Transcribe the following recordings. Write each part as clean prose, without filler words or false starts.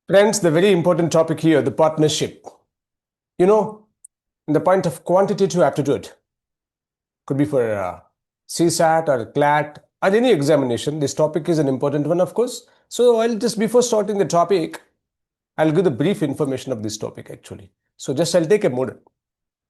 Friends, the very important topic here, the partnership. You know, in the point of quantitative aptitude, could be for CSAT or CLAT or any examination. This topic is an important one, of course. So before starting the topic, I'll give the brief information of this topic actually. So I'll take a model.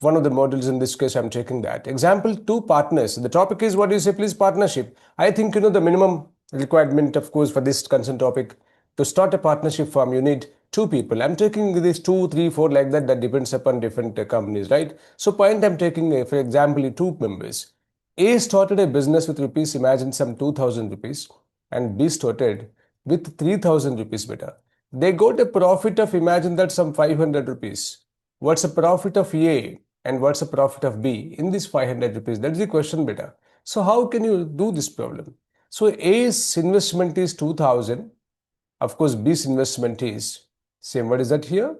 One of the models in this case, I'm taking that. Example, two partners. The topic is what do you say, please, partnership. I think the minimum requirement, of course, for this concerned topic to start a partnership firm, you need two people. I'm taking this two, three, four like that. That depends upon different companies, right? So point I'm taking, for example, two members. A started a business with rupees, imagine some 2000 rupees, and B started with 3000 rupees better. They got a profit of, imagine that, some 500 rupees. What's the profit of A and what's the profit of B in this 500 rupees? That's the question, beta. So how can you do this problem? So A's investment is 2000. Of course, B's investment is same. What is that here?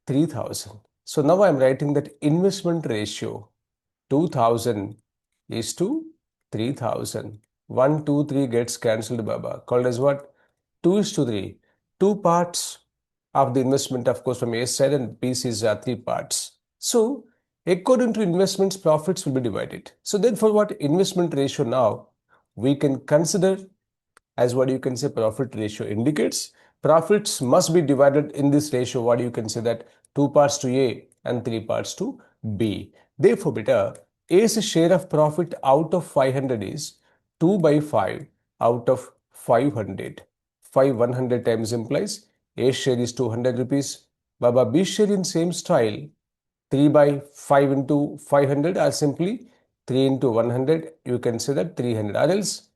3000. So now I'm writing that investment ratio 2000 is to 3000. 1, 2, 3 gets cancelled, Baba. Called as what? 2 is to 3. Two parts of the investment, of course, from A side, and B is three parts. So according to investments, profits will be divided. So then for what investment ratio now, we can consider as what you can say profit ratio indicates. Profits must be divided in this ratio. What you can say that two parts to A and three parts to B. Therefore, beta, A's share of profit out of 500 is 2 by 5 out of 500. 5 100 times implies A's share is 200 rupees. Baba, B's share in same style 3 by 5 into 500 are simply 3 into 100. You can say that 300 or else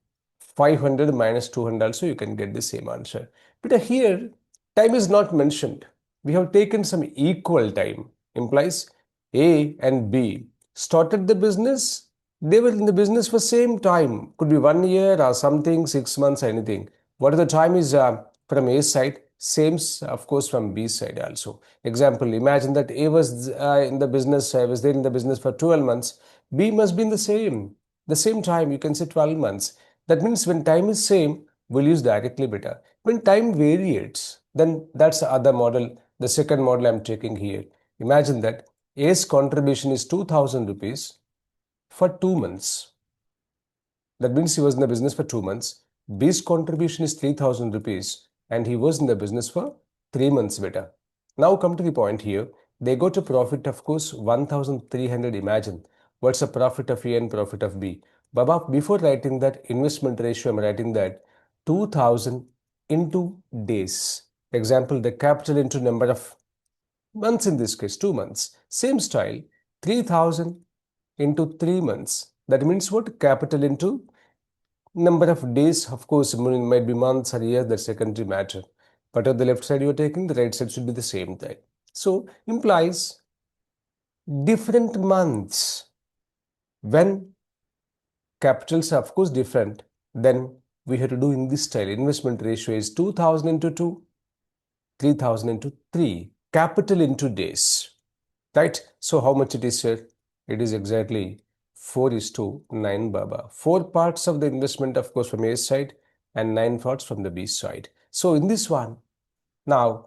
500 minus 200 also you can get the same answer. But here time is not mentioned. We have taken some equal time. Implies A and B started the business. They were in the business for same time. Could be 1 year or something, 6 months, anything. What the time is from A side? Same, of course, from B side also. Example, imagine that A was in the business, was there in the business for 12 months. B must be in the same time. You can say 12 months. That means when time is same, we'll use directly beta. When time varies, then that's the other model, the second model I'm taking here. Imagine that A's contribution is 2000 rupees for 2 months. That means he was in the business for 2 months. B's contribution is 3000 rupees and he was in the business for 3 months beta. Now come to the point here. They got a profit, of course, 1300. Imagine what's the profit of A and profit of B. Baba, before writing that investment ratio, I'm writing that 2000 into days. Example, the capital into number of months, in this case 2 months. Same style, 3000 into 3 months. That means what? Capital into number of days. Of course, it might be months or years, that's secondary matter. But on the left side you're taking, the right side should be the same thing. So implies different months. When capitals are of course different, then we have to do in this style. Investment ratio is 2000 into 2, 3000 into 3, capital into days, right? So how much it is here? It is exactly 4:9, Baba. 4 parts of the investment, of course, from A side and 9 parts from the B side. So in this one, now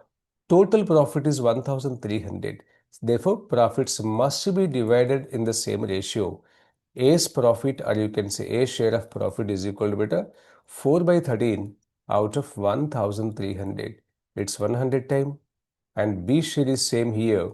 total profit is 1300. Therefore, profits must be divided in the same ratio. A's profit, or you can say A's share of profit, is equal to beta 4 by 13 out of 1300. It's 100 time. And B share is same here.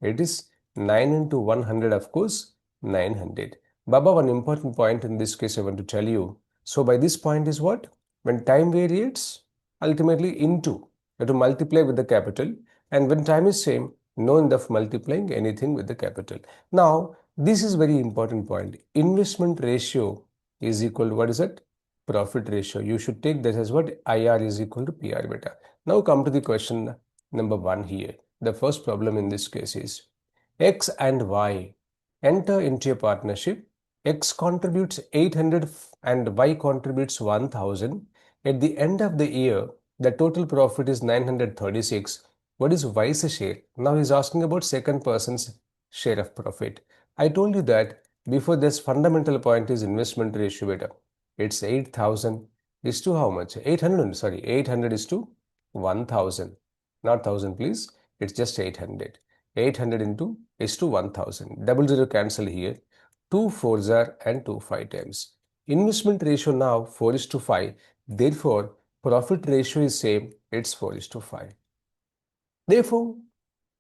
It is 9 into 100, of course, 900. Baba, one important point in this case I want to tell you. So by this point is what? When time varies, ultimately into. You have to multiply with the capital. And when time is same, no need of multiplying anything with the capital. Now, this is very important point. Investment ratio is equal to what is it? Profit ratio. You should take this as what? IR is equal to PR beta. Now come to the question number 1 here. The first problem in this case is X and Y enter into a partnership. X contributes 800 and Y contributes 1000. At the end of the year, the total profit is 936. What is Y's share? Now he's asking about second person's share of profit. I told you that before, this fundamental point is investment ratio beta. It's 8000 is to how much? 800 is to 1000. Not 1000, please. It's just 800. 800 into is to 1000. Double zero cancel here. 2 4s are and 2 5 times. Investment ratio now 4 is to 5. Therefore, profit ratio is same. It's 4 is to 5. Therefore,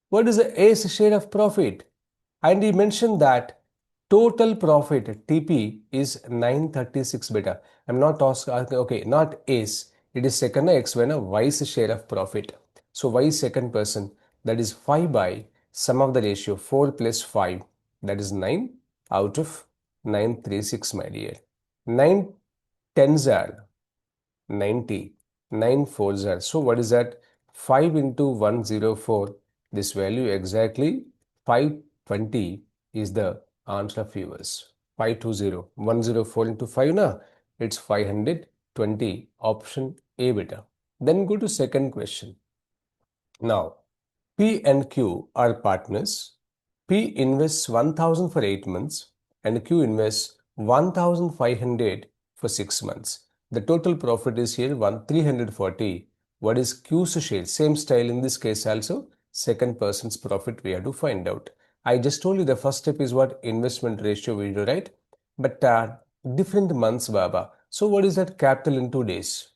what is the ACE share of profit? And he mentioned that total profit TP is 936 beta. I'm not asking, okay, not ACE. It is second X when a Y's share of profit. So Y is second person, that is 5 by sum of the ratio 4 plus 5, that is 9 out of 936, my dear. 9 tens are 90, 9 fours are. So what is that? 5 into 104. This value exactly 520 is the answer of viewers. 520. 104 into 5 na? It's 520. Option A beta. Then go to second question. Now, P and Q are partners. P invests 1000 for 8 months and Q invests 1500 for 6 months. The total profit is here 340. What is Q's share? Same style in this case also. Second person's profit we have to find out. I just told you the first step is what? Investment ratio we do, right? But different months, Baba. So what is that? Capital in 2 days.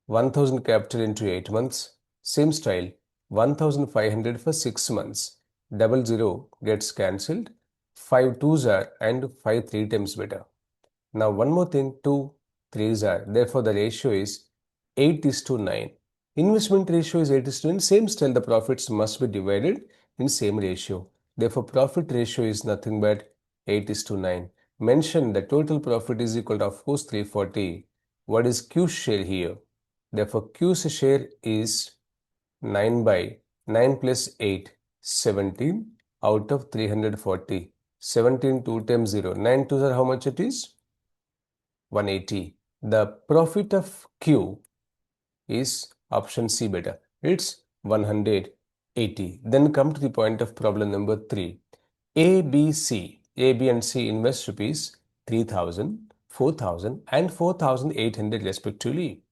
1000 capital into 8 months. Same style. 1500 for 6 months. Double zero gets cancelled. 5 twos are and 5 3 times better. Now one more thing, 2 threes are. Therefore the ratio is 8 is to 9. Investment ratio is 8 is to 9. Same style, the profits must be divided in same ratio. Therefore profit ratio is nothing but 8 is to 9. Mention the total profit is equal to, of course, 340. What is Q's share here? Therefore Q's share is 9 by 9 plus 8, 17 out of 340. 17 2 times 0. 9 twos are how much it is? 180. The profit of Q is option C beta. It's 180. Then come to the point of problem number 3. A, B, C. A, B and C invest rupees 3000, 4000 and 4800 respectively.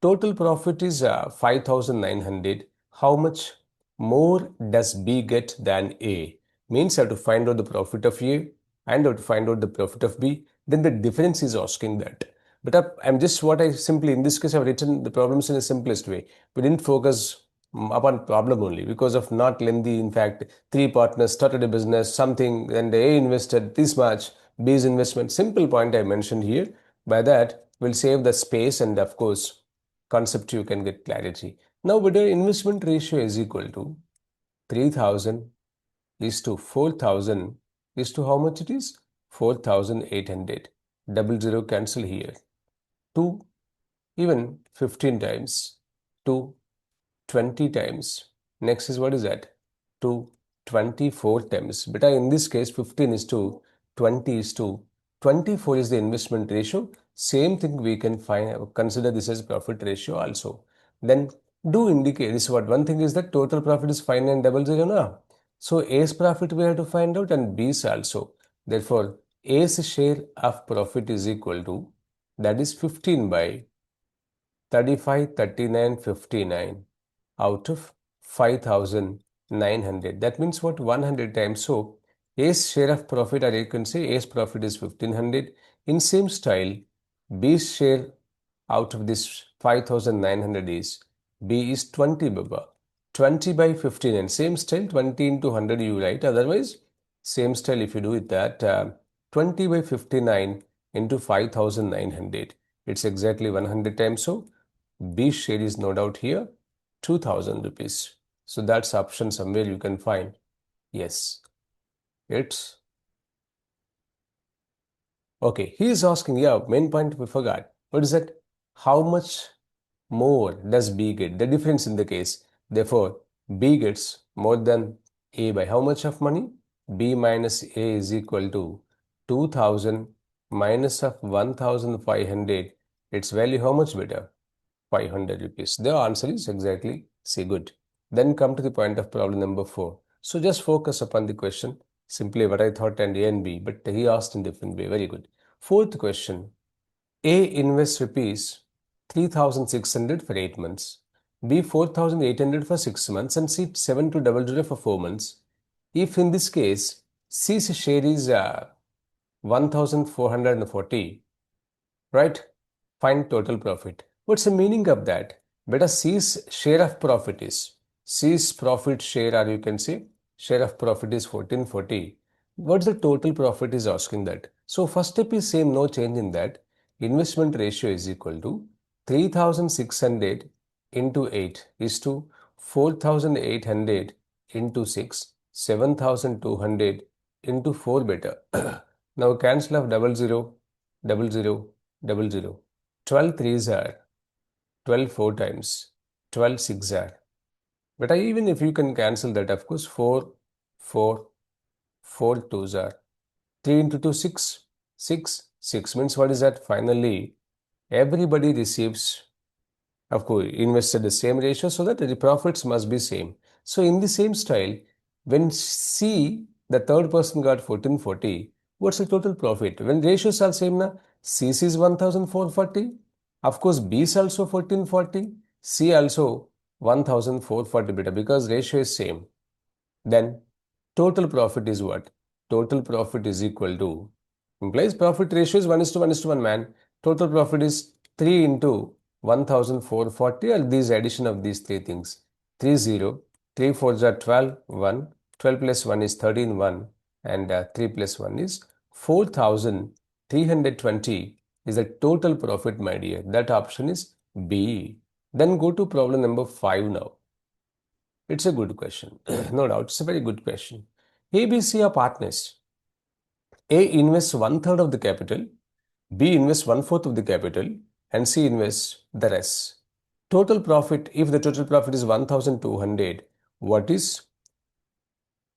Total profit is 5900. How much more does B get than A? Means I have to find out the profit of A and I have to find out the profit of B. Then the difference is asking that. But I'm just what I simply, in this case, I've written the problems in the simplest way. We didn't focus upon problem only because of not lengthy. In fact, 3 partners started a business, something, and A invested this much, B's investment. Simple point I mentioned here. By that, we'll save the space and of course, concept you can get clarity. Now, whether investment ratio is equal to 3000 is to 4000 is to how much it is? 4800. Double zero cancel here. 2 even 15 times. 2 20 times. Next is what is that? 2 24 times. But in this case 15 is to 20 is to 24 is the investment ratio. Same thing we can find, consider this as profit ratio also. Then do indicate this. What one thing is that total profit is 5900 na. So A's profit we have to find out and B's also. Therefore A's share of profit is equal to, that is 15 by 35, 39, 59 out of 5900. That means what? 100 times. So A's share of profit, or you can say A's profit is 1500. In same style, B's share out of this 5900 is, B is 20 baba. 20 by 15 and same style 20 into 100 you write. Otherwise, same style if you do it that 20 by 59 into 5900. It's exactly 100 times. So B share is no doubt here 2000 rupees. So that's option somewhere you can find. Yes, it's okay. He is asking, yeah, main point we forgot. What is that? How much more does B get? The difference in the case. Therefore, B gets more than A by how much of money? B minus A is equal to 2000 minus of 1500. Its value how much better? 500 rupees. The answer is exactly C. Good. Then come to the point of problem number 4. So just focus upon the question. Simply what I thought and A and B, but he asked in different way. Very good. Fourth question. A invests rupees 3600 for 8 months B 4,800 for 6 months, and C 7,200 for 4 months. If in this case, C's share is 1,440, right? Find total profit. What's the meaning of that? Beta, C's share of profit is, C's profit share, or you can say share of profit is 1440. What's the total profit is asking that. So first step is same, no change in that. Investment ratio is equal to 3,600 into 8 is to 4,800 into 6, 7,200 into 4 beta. Now cancel of double zero, double zero, double zero. 12 threes are 12 4 times, 12 6 are. But even if you can cancel that, of course, 4, 4, 4 twos are. 3 into 2, 6, 6, 6 means what is that? Finally, everybody receives, of course, invested the same ratio so that the profits must be same. So in the same style, when C, the third person got 1440, what's the total profit? When ratios are same, na? C is 1,440. Of course, B is also 1440. C also 1,440 beta because ratio is same. Then total profit is what? Total profit is equal to, implies profit ratio is 1:1:1 man. Total profit is 3 into 1,440, or these addition of these three things. 3 0, 3 4s are 12, 1, 12 plus 1 is 13, 1, and 3 plus 1 is 4,320 is the total profit, my dear. That option is B. Then go to problem number 5 now. It's a good question. No doubt, it's a very good question. ABC are partners. A invests one third of the capital, B invests one fourth of the capital, and C invests the rest. Total profit, if the total profit is 1,200, what is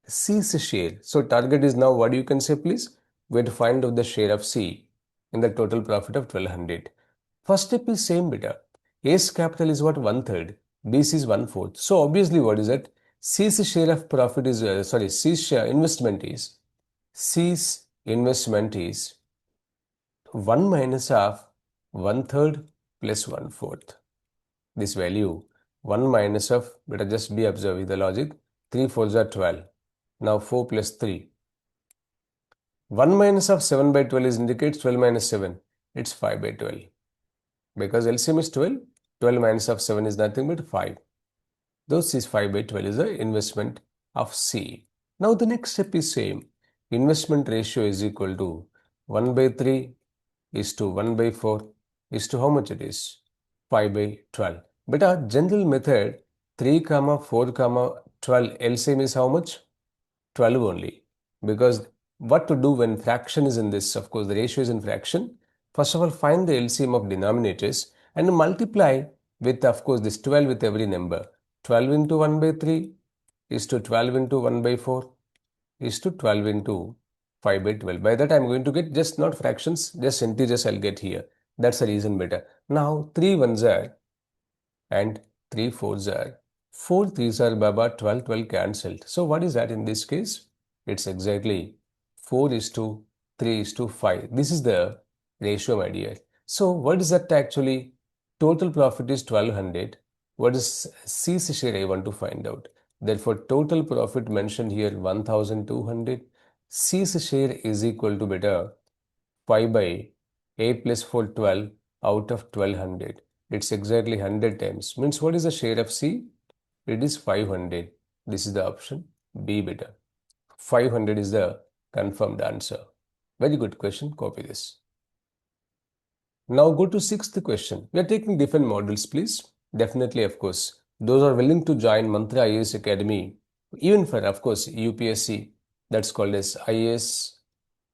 C's share? So target is now, what you can say, please? We have to find out the share of C in the total profit of 1,200. First step is same beta. A's capital is what? One third. B's is one fourth. So obviously what is it? C's share of profit is, C's share investment is, C's investment is 1 minus of one third plus one fourth. This value 1 minus of, better just be observing the logic. 3 4s are 12. Now 4 plus 3. 1 minus of 7 by 12 is indicates 12 minus 7. It's 5 by 12. Because LCM is 12. 12 minus of 7 is nothing but 5. Those is 5 by 12 is the investment of C. Now the next step is same. Investment ratio is equal to 1 by 3 is to 1 by 4 is to how much it is? 5 by 12. But our general method 3 comma 4 comma 12 LCM is how much? 12 only. Because what to do when fraction is in this? Of course, the ratio is in fraction. First of all, find the LCM of denominators and multiply with, of course, this 12 with every number. 12 into 1 by 3 is to 12 into 1 by 4 is to 12 into 5 by 12. By that, I'm going to get just not fractions, just integers I'll get here. That's the reason better. Now, 3 ones are and 3 fours are. 4 threes are baba, 12, 12 cancelled. So what is that in this case? It's exactly 4 is to 3 is to 5. This is the ratio, my dear. So what is that actually? Total profit is 1,200. What is C's share? I want to find out. Therefore, total profit mentioned here 1,200. C's share is equal to beta 5 by 8 plus 4, 12 out of 1,200. It's exactly 100 times. Means what is the share of C? It is 500. This is the option B beta. 500 is the confirmed answer. Very good question. Copy this. Now go to sixth question. We are taking different models, please. Definitely, of course. Those are willing to join Mantra IAS Academy, even for, of course, UPSC. That's called as IAS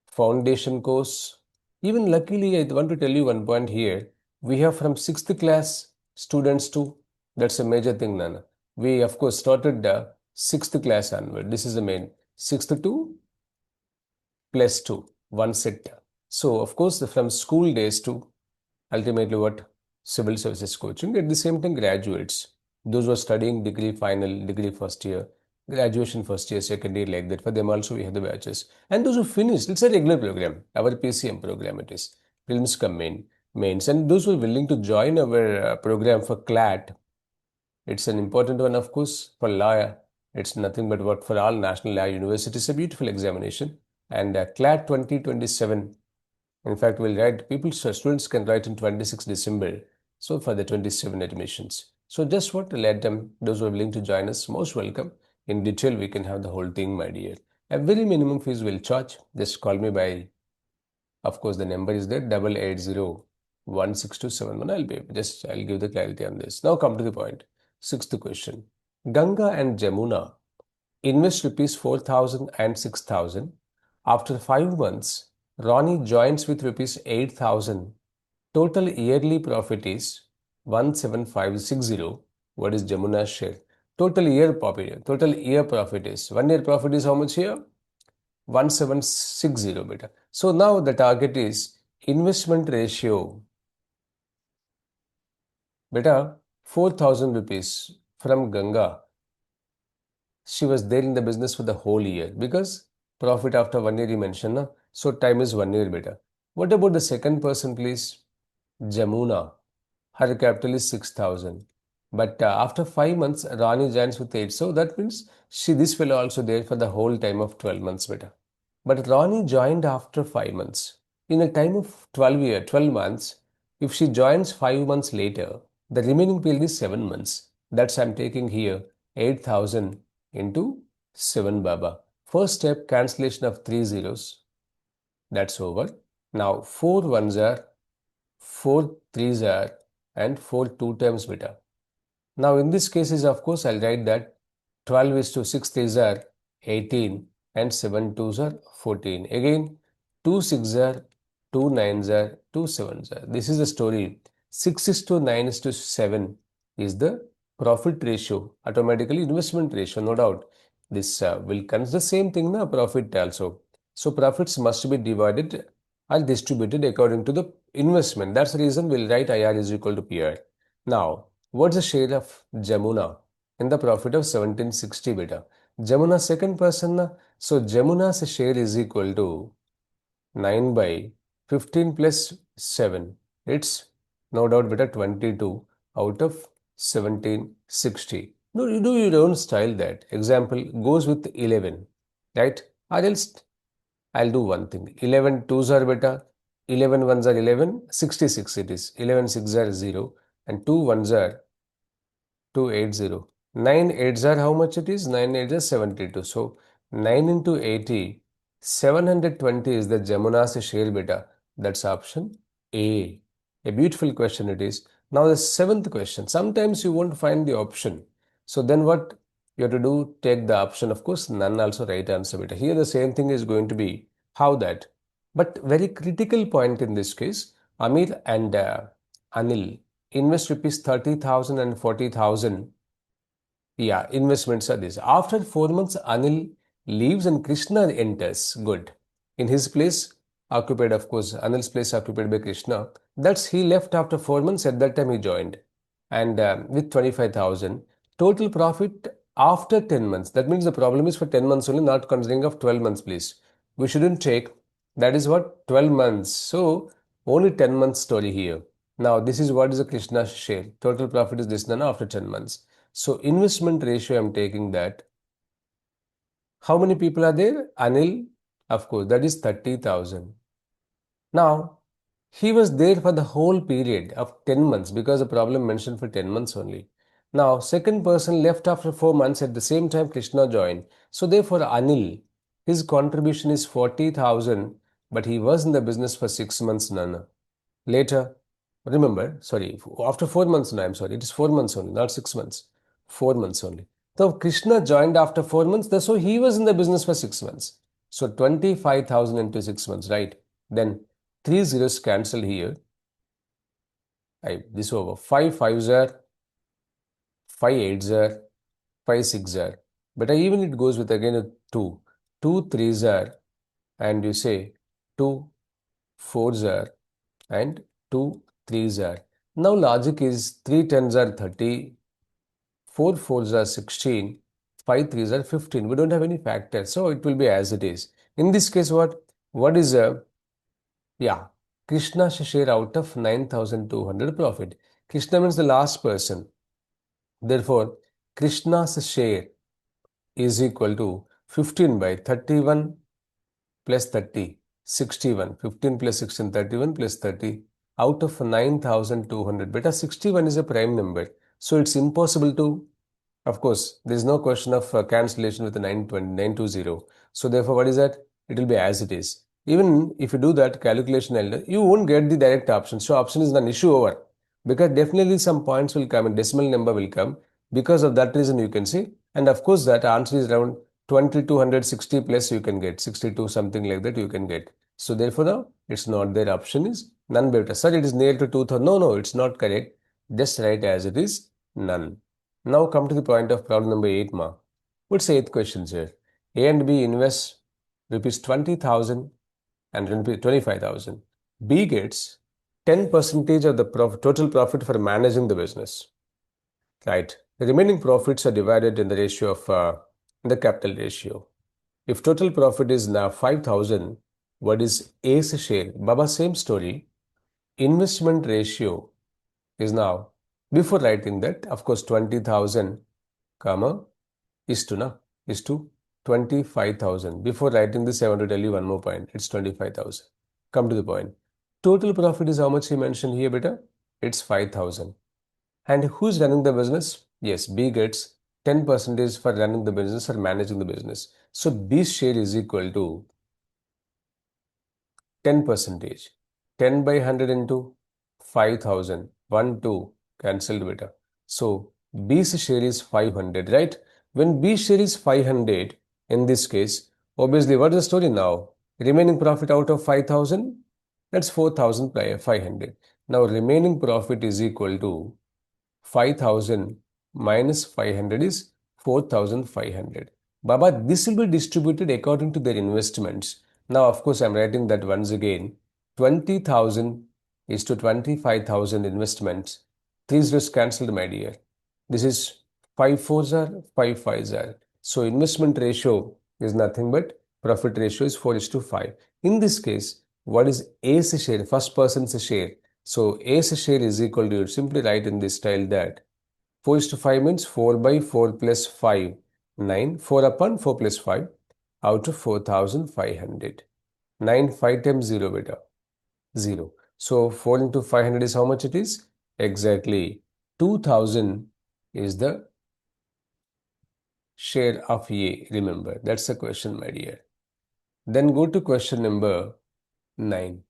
Foundation Course. Even luckily, I want to tell you one point here. We have from 6th class students too. That's a major thing, Nana. We, of course, started the 6th class onward. This is the main. 6th to plus 2, one set. So, of course, from school days to ultimately what? Civil services coaching. At the same time, graduates. Those who are studying degree final, degree first year, graduation first year, second year, like that. For them also we have the batches. And those who finished, it's a regular program. Our PCM program it is. Prelims come mains. And those who are willing to join our program for CLAT, It's an important one, of course, for law. It's nothing but what for all national law universities, a beautiful examination. And CLAT 2027, in fact, we'll write, students can write in 26 December. So for the 27 admissions. So just what to let them, those who are willing to join us, most welcome. In detail, we can have the whole thing, my dear. A very minimum fees will charge. Just call me by, of course, the number is there, 88016271. I'll give the clarity on this. Now come to the point. Sixth question. Ganga and Jamuna invest rupees 4,000 and 6,000. After 5 months, Ronnie joins with rupees 8,000. Total yearly profit is 17560. What is Jamuna's share? Total year profit is 1 year profit is how much here? 1760 beta. So now the target is investment ratio. Beta, 4,000 rupees from Ganga. She was there in the business for the whole year because profit after 1 year you mentioned, na? So time is 1 year beta. What about the second person, please? Jamuna. Her capital is 6,000. But after 5 months, Rani joins with 8. So that means this fellow also there for the whole time of 12 months beta. But Ronnie joined after 5 months. In a time of 12 months, if she joins 5 months later, the remaining period is 7 months. That's I'm taking here 8,000 into 7 Baba. First step, cancellation of 3 zeros. That's over. Now 4 ones are, 4 threes are, and 4 2 times beta. Now in this case is, of course, I'll write that 12 is to 6 threes are 18 and 7 twos are 14. Again, 2 6 are, 2 nines are, 2 sevens are. This is the story. 6 is to 9 is to 7 is the profit ratio, automatically investment ratio, no doubt. This will consider the same thing, na, profit also. So profits must be divided and distributed according to the investment. That's the reason we'll write IR is equal to PR. Now, what's the share of Jamuna in the profit of 1760 beta? Jamuna second person, na? So Jamuna's share is equal to 9 by 15 plus 7. It's no doubt beta 22 out of 1760. No, you do your own style that. Example goes with 11, right? Or else I'll do one thing. 11 twos are beta, 11 ones are 11, 66 it is. 11 six are 0 and 2 ones are 280. 9 eights are how much it is? 9 eights are 72. So 9 into 80, 720 is the Jamuna's share beta. That's option A. A beautiful question it is. Now the seventh question. Sometimes you won't find the option. So then what you have to do? Take the option. Of course, none also right answer beta. Here the same thing is going to be how that. But very critical point in this case, Amir and Anil invest rupees 30,000 and 40,000. Yeah, investments are this. After 4 months, Anil leaves and Krishna enters. Good. In his place, occupied, of course, Anil's place occupied by Krishna. That's he left after 4 months. At that time, he joined. And with 25,000. Total profit after 10 months. That means the problem is for 10 months only, not considering of 12 months, please. We shouldn't take, that is what, 12 months. So, only 10 months story here. Now, this is what is the Krishna share. Total profit is this done after 10 months. So investment ratio, I'm taking that. How many people are there? Anil, of course, that is 30,000. Now, he was there for the whole period of 10 months because the problem mentioned for 10 months only. Now, second person left after 4 months. At the same time, Krishna joined. So therefore, Anil, his contribution is 40,000, but he was in the business for 6 months, Nana. Later, remember, sorry, after 4 months now, I'm sorry, it is 4 months only, not 6 months. 4 months only. So Krishna joined after 4 months, so he was in the business for 6 months. So 25,000 into 6 months, right? Then 3 zeros cancel here. This over. 5 fives are, 5 eights are, 5 six are. But even it goes with again a 2. 2 threes are, and you say 2 fours are, and 2 threes are. Now logic is 3 tens are 30, 4 fours are 16, 5 threes are 15. We don't have any factors, so it will be as it is. In this case, what is Krishna's share out of 9,200 profit. Krishna means the last person. Therefore, Krishna's share is equal to 15 by 31 plus 30, 61. 15 plus 16, 31 plus 30 out of 9,200. Beta 61 is a prime number. So it's impossible to, of course, there is no question of cancellation with the 920. So therefore, what is that? It will be as it is. Even if you do that calculation, you won't get the direct option. So option is an issue over. Because definitely some points will come and decimal number will come. Because of that reason, you can see. And of course, that answer is around 2260 plus you can get. 62, something like that you can get. So therefore, now it's not there. Option is none beta. Sir, it is near to 2000. No, it's not correct. Just write as it is, none. Now come to the point of problem number 8, ma. What's the 8th question here? A and B invest rupees 20,000 and rupees 25,000. B gets 10% of the total profit for managing the business. Right. The remaining profits are divided in the ratio of the capital ratio. If total profit is now 5,000, what is A's share? Baba, same story. Investment ratio is now, before writing that, of course, 20,000, comma, is to 25,000. Before writing this, I want to tell you one more point. It's 25,000. Come to the point. Total profit is how much he mentioned here, beta? It's 5,000. And who's running the business? Yes, B gets 10% for running the business or managing the business. So B's share is equal to 10%. 10 by 100 into 5,000. 1, 2, cancelled beta. So B's share is 500, right? When B's share is 500, in this case, obviously, what is the story now? Remaining profit out of 5,000? That's 4,500. Now, remaining profit is equal to 5,000 minus 500 is 4,500. Baba, this will be distributed according to their investments. Now, of course, I'm writing that once again. 20,000 is to 25,000 investments. 3 zeros cancelled, my dear. This is 5 fours are, 5 fives are. So, investment ratio is nothing but profit ratio is 4:5. In this case, what is A's share? First person's share. So A's share is equal to, you simply write in this style that 4:5 means 4 by 4 plus 5, 9, 4 upon 4 plus 5 out of 4,500. 9, 5 times 0 beta, 0. So 4 into 500 is how much it is? Exactly 2,000 is the share of A. Remember, that's the question, my dear. Then go to question number 9.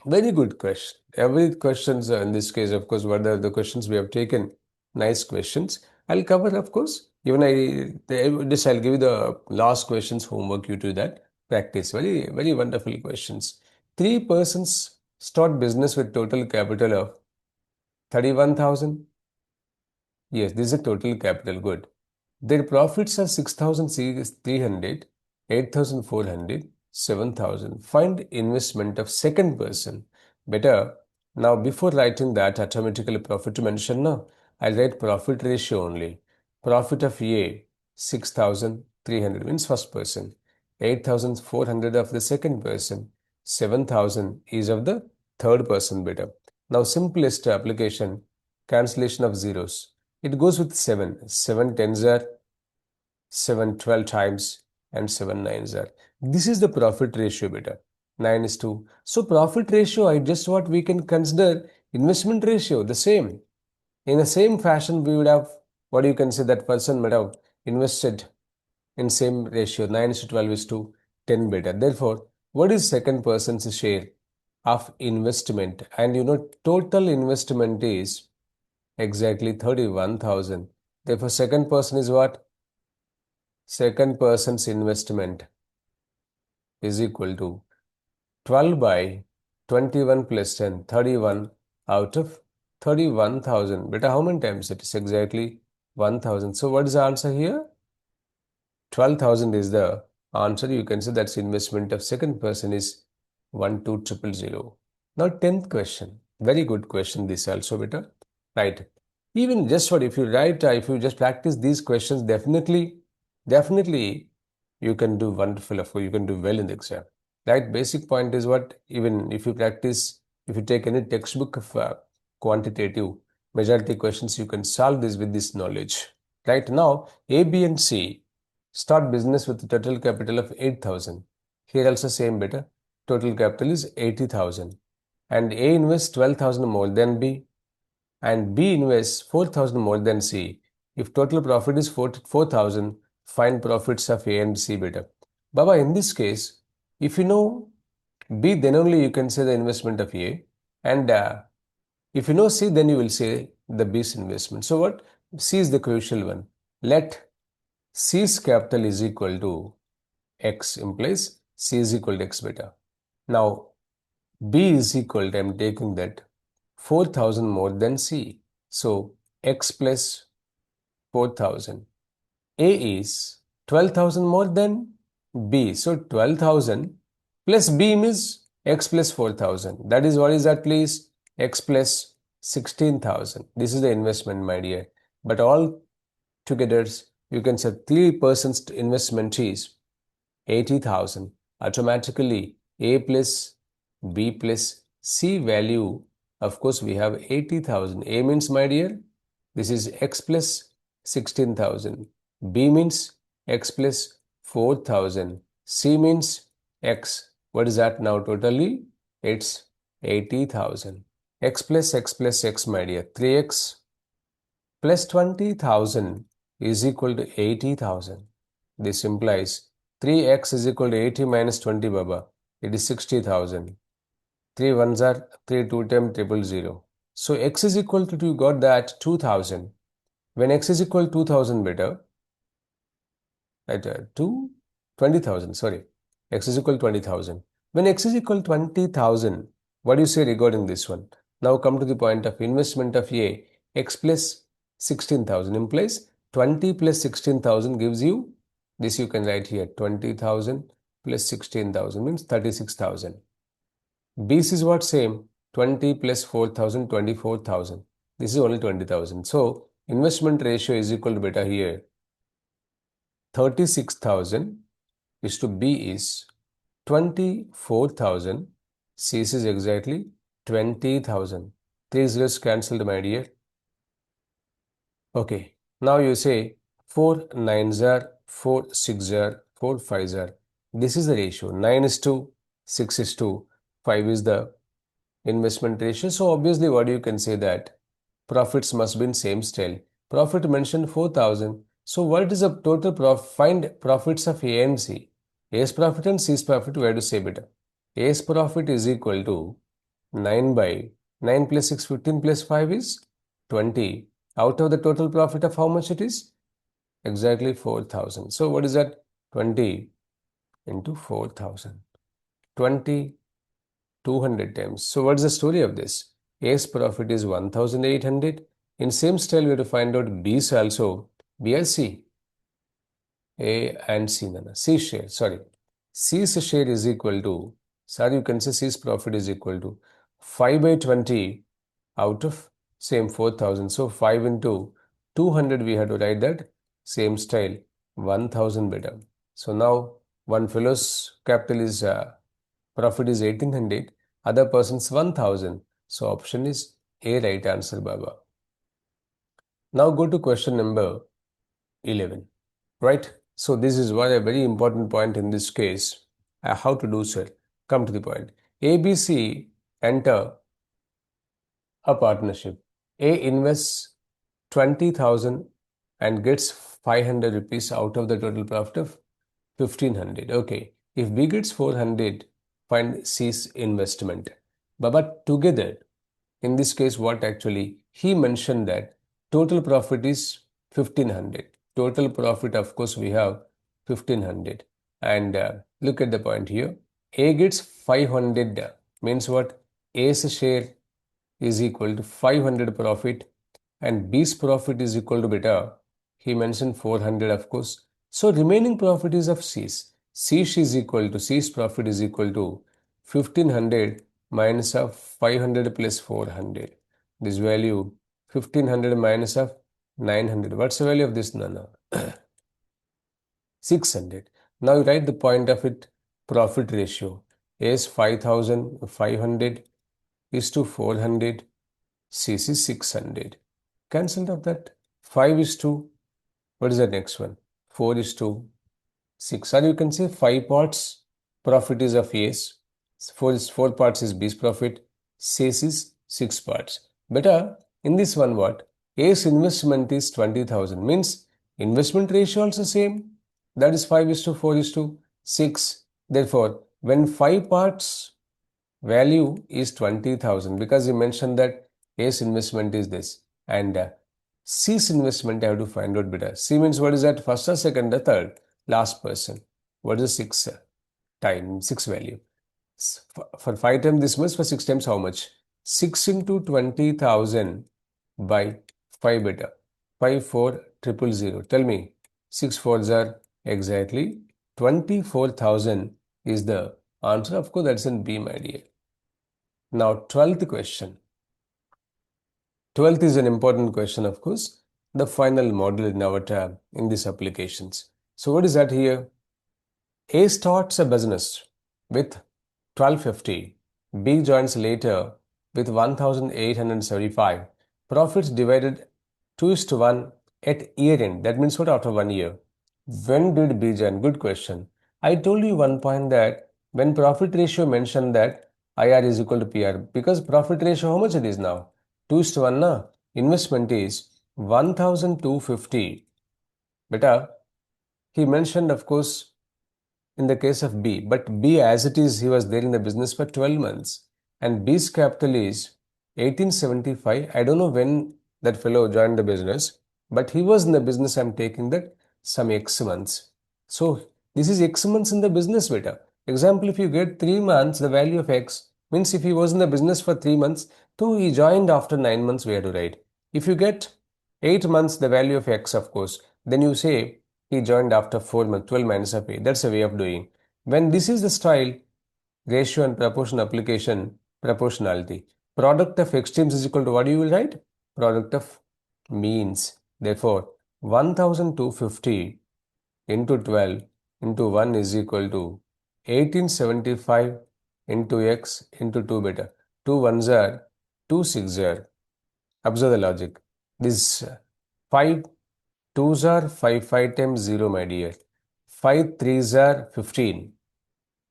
Very good question. Every questions in this case, of course, what are the questions we have taken? Nice questions. I'll cover, of course. Even I'll give you the last questions homework. You do that practice. Very, very wonderful questions. 3 persons start business with total capital of 31,000. Yes, this is a total capital. Good. Their profits are 6,300, 8,400, 7,000. Find investment of second person. Better. Now, before writing that automatically profit to mention, no, I'll write profit ratio only. Profit of A, 6,300 means first person. 8,400 of the second person. 7,000 is of the third person, better. Now, simplest application, cancellation of zeros. It goes with 7. 7 tens are 7 12 times and 7 nines are. This is the profit ratio, beta. 9:2. So profit ratio, I just what we can consider investment ratio, the same. In the same fashion, we would have, what you can say, that person might have invested in same ratio. 9:12 is to 10 beta. Therefore, what is second person's share of investment? And total investment is exactly 31,000. Therefore, second person is what? Second person's investment is equal to 12 by 21 plus 10, 31 out of 31,000. Beta, how many times it is? Exactly 1,000. So what is the answer here? 12,000 is the answer. You can say that's investment of second person is 12,000. Now 10th question. Very good question this also, beta. Right. Even just what if you write, if you just practice these questions, definitely you can do wonderful. Of course, you can do well in the exam. Right? Basic point is what, even if you practice, if you take any textbook of quantitative, Majority questions you can solve this with this knowledge. Right now, A, B, and C start business with a total capital of 8,000. Here also same beta. Total capital is 80,000. And A invests 12,000 more than B. And B invests 4,000 more than C. If total profit is 4,000, find profits of A and C beta. Baba, in this case, if you know B, then only you can say the investment of A. And if you know C, then you will say the B's investment. So what? C is the crucial one. Let C's capital is equal to X implies C is equal to X beta. Now, B is equal to, I'm taking that 4,000 more than C. So, X plus 4,000. A is 12,000 more than B. So, 12,000 plus B means X plus 4,000. That is, what is that, please? X plus 16,000. This is the investment, my dear. But all together, you can say 3% investment is 80,000. Automatically, A plus B plus C value, of course, we have 80,000. A means, my dear, this is X plus 16,000. B means X plus 4,000. C means X. What is that now totally? It's 80,000. X plus X plus X, my dear. 3X plus 20,000 is equal to 80,000. This implies 3x is equal to 80 minus 20, Baba. It is 60,000. 3 ones are 3 2 10 000. So x is equal to, you got that 2,000. When x is equal to 2,000 beta, at 20,000, sorry. X is equal to 20,000. When x is equal to 20,000, what do you say regarding this one? Now come to the point of investment of A. X plus 16,000 implies 20 plus 16,000 gives you, this you can write here, 20,000 plus 16,000 means 36,000. BC is what? Same. 20 plus 4,000, 24,000. This is only 20,000. So, investment ratio is equal to beta here. 36,000 is to B is 24,000. C is exactly 20,000. 3 zeros cancelled, my dear. Okay. Now you say 4 9s are, 4 6s are, 4 5s are. This is the ratio. 9 is to 6 is to 5 is the investment ratio. So obviously what you can say that profits must be in same style. Profit mentioned 4,000. So what is the total profit? Find profits of A and C. A's profit and C's profit, where to say beta? A's profit is equal to 9 by 9 plus 6, 15 plus 5 is 20. Out of the total profit of how much it is? Exactly 4,000. So what is that? 20 into 4,000. 20 200 times. So what's the story of this? A's profit is 1,800. In same style, we have to find out B's also. B or C? A and C. No, no. C share. Sorry. C's share is equal to, sorry, you can say C's profit is equal to 5 by 20 out of same 4,000. So 5 into 200, we have to write that same style 1,000 beta. So now one fellow's capital is profit is 1,800, other person's 1,000. So option is A, right answer, Baba. Now go to question number 11, right? So this is one a very important point in this case. How to do, sir? Come to the point. ABC enter a partnership. A invests 20,000 and gets 500 rupees out of the total profit of 1,500. Okay. If B gets 400, find C's investment. But together, in this case, what actually he mentioned that total profit is 1,500. Total profit, of course, we have 1,500. And look at the point here. A gets 500 means what? A's share is equal to 500 profit and B's profit is equal to beta. He mentioned 400, of course. So remaining profit is of C's. C's is equal to, C's profit is equal to 1,500 minus of 500 plus 400. This value 1,500 minus of 900. What's the value of this? No. 600. Now you write the point of it, profit ratio is 5,500 is to 400. CC 600. Cancelled of that. 5 is 2. What is the next one? 4 is 2. 6. Or you can say 5 parts profit is of A's. 4 parts is B's profit. C's is 6 parts. Better in this one what? A's investment is 20,000. Means investment ratio also same. That is 5 is to 4 is to 6. Therefore, when 5 parts value is 20,000, because you mentioned that A's investment is this and C's investment I have to find out better. C means what is that? First or second or third? Last person. What is the 6 time? 6 value. For 5 times this much, for 6 times how much? 6 into 20,000 by 5 beta. 5 4 000. Tell me, 6 4s are exactly 24,000 is the answer. Of course, that's in B, my dear. Now, 12th question. 12th is an important question, of course. The final module in our tab in these applications. So, what is that here? A starts a business with 1250. B joins later with 1875. Profits divided 2:1 at year end. That means what? After 1 year. When did B join? Good question. I told you one point that when profit ratio mentioned that IR is equal to PR, because profit ratio how much it is now? 2:1 na? Investment is 1250. Beta, he mentioned of course in the case of B, but B as it is, he was there in the business for 12 months and B's capital is 1875. I don't know when that fellow joined the business, but he was in the business. I'm taking that some X months. So this is X months in the business beta. Example, if you get 3 months, the value of X means if he was in the business for 3 months, so he joined after 9 months, we have to write. If you get 8 months, the value of X, of course, then you say he joined after 4 months, 12 minus of 8. That's a way of doing. When this is the style, ratio and proportion application, proportionality. Product of extremes is equal to what you will write? Product of means. Therefore, 1250 into 12 into 1 is equal to 1875 into X into 2 beta. 2 ones are 2 6 are. Observe the logic. This 5 2s are 5 times 0, my dear. 5 3s are 15.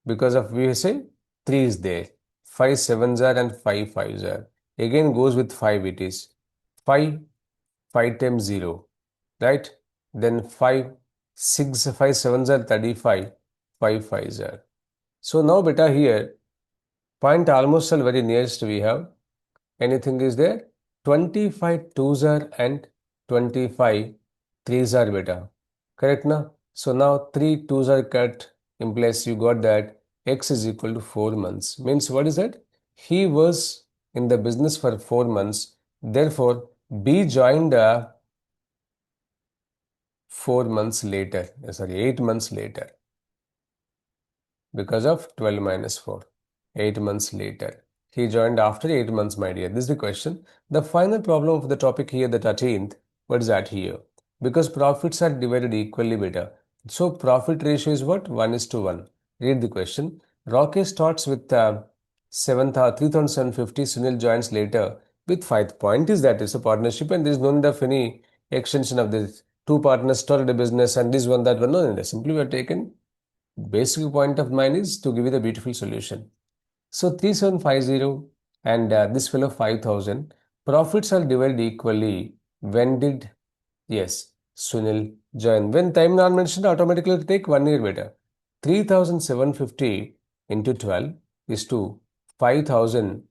Because of we say 3 is there. 5 7s are and 5 5s are. Again goes with 5 it is. 5 times 0. Right? Then 5 7s are 35. 5 5s are. So now beta here, point almost all very nearest we have. Anything is there? 25 2s are and 25 3s are beta. Correct now? So now 3 2s are cut, implies you got that X is equal to 4 months. Means what is that? He was in the business for 4 months. Therefore, B joined 4 months later. Sorry, 8 months later. Because of 12 minus 4. 8 months later. He joined after 8 months, my dear. This is the question. The final problem of the topic here, the 13th, what is that here? Because profits are divided equally better. So profit ratio is what? 1:1. Read the question. Rakesh starts with 3,750. Sunil joins later with 5. Point is that it's a partnership and there is no need of any extension of this. Two partners started a business and this one, that one. No, simply we are taken. Basic point of mine is to give you the beautiful solution. So 3750 and this fellow 5000. Profits are divided equally. When did, yes, Sunil join? When time not mentioned, automatically take 1 year better. 3750 into 12 is to 5000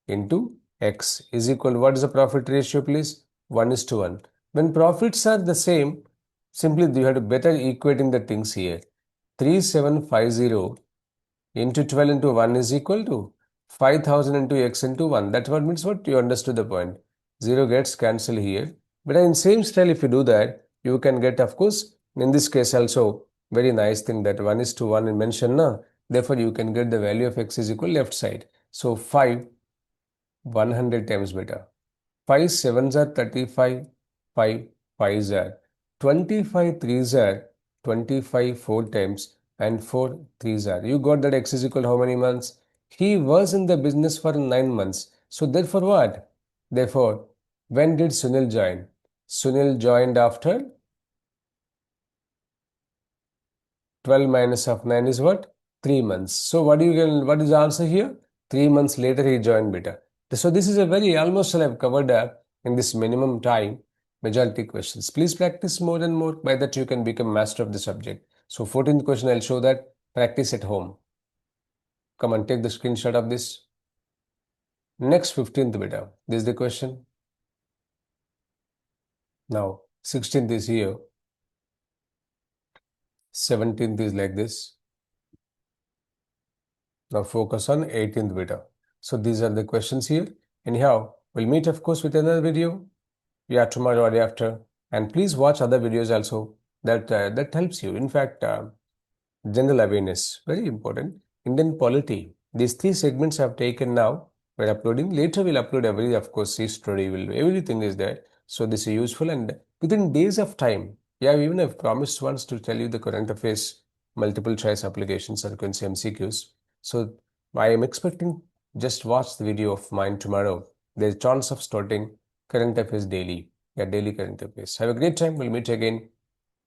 into X is equal to what is the profit ratio, please? 1:1. When profits are the same, simply you have to better equating the things here. 3750 into 12 into 1 is equal to 5000 into X into 1. That's what means what? You understood the point. 0 gets cancelled here. But in same style, if you do that, you can get, of course, in this case also, very nice thing that 1:1 in mention, na? Therefore, you can get the value of X is equal left side. So 5, 100 times better. 5 7s are 35, 5 5s are 25 3s are 25 4 times and 4 3s are. You got that X is equal how many months? He was in the business for 9 months. So therefore what? Therefore, when did Sunil join? Sunil joined after 12 minus of 9 is what? 3 months. So what is the answer here? 3 months later he joined beta. So this is a very almost I have covered in this minimum time majority questions. Please practice more and more. By that you can become master of the subject. So 14th question I'll show that. Practice at home. Come on, take the screenshot of this. Next 15th beta. This is the question. Now 16th is here. 17th is like this. Now focus on 18th beta. So these are the questions here. Anyhow, we'll meet of course with another video. Yeah, tomorrow or day after. And please watch other videos also that helps you. In fact, general awareness, very important. Indian polity. These 3 segments I've taken now. We're uploading. Later we'll upload every, of course, history, everything is there. So this is useful and within days of time. Yeah, even I've promised once to tell you the current affairs, multiple choice applications, or you can say MCQs. So I am expecting just watch the video of mine tomorrow. There's a chance of starting current affairs daily. Yeah, daily current affairs. Have a great time. We'll meet again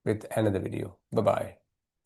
with another video. Bye-bye.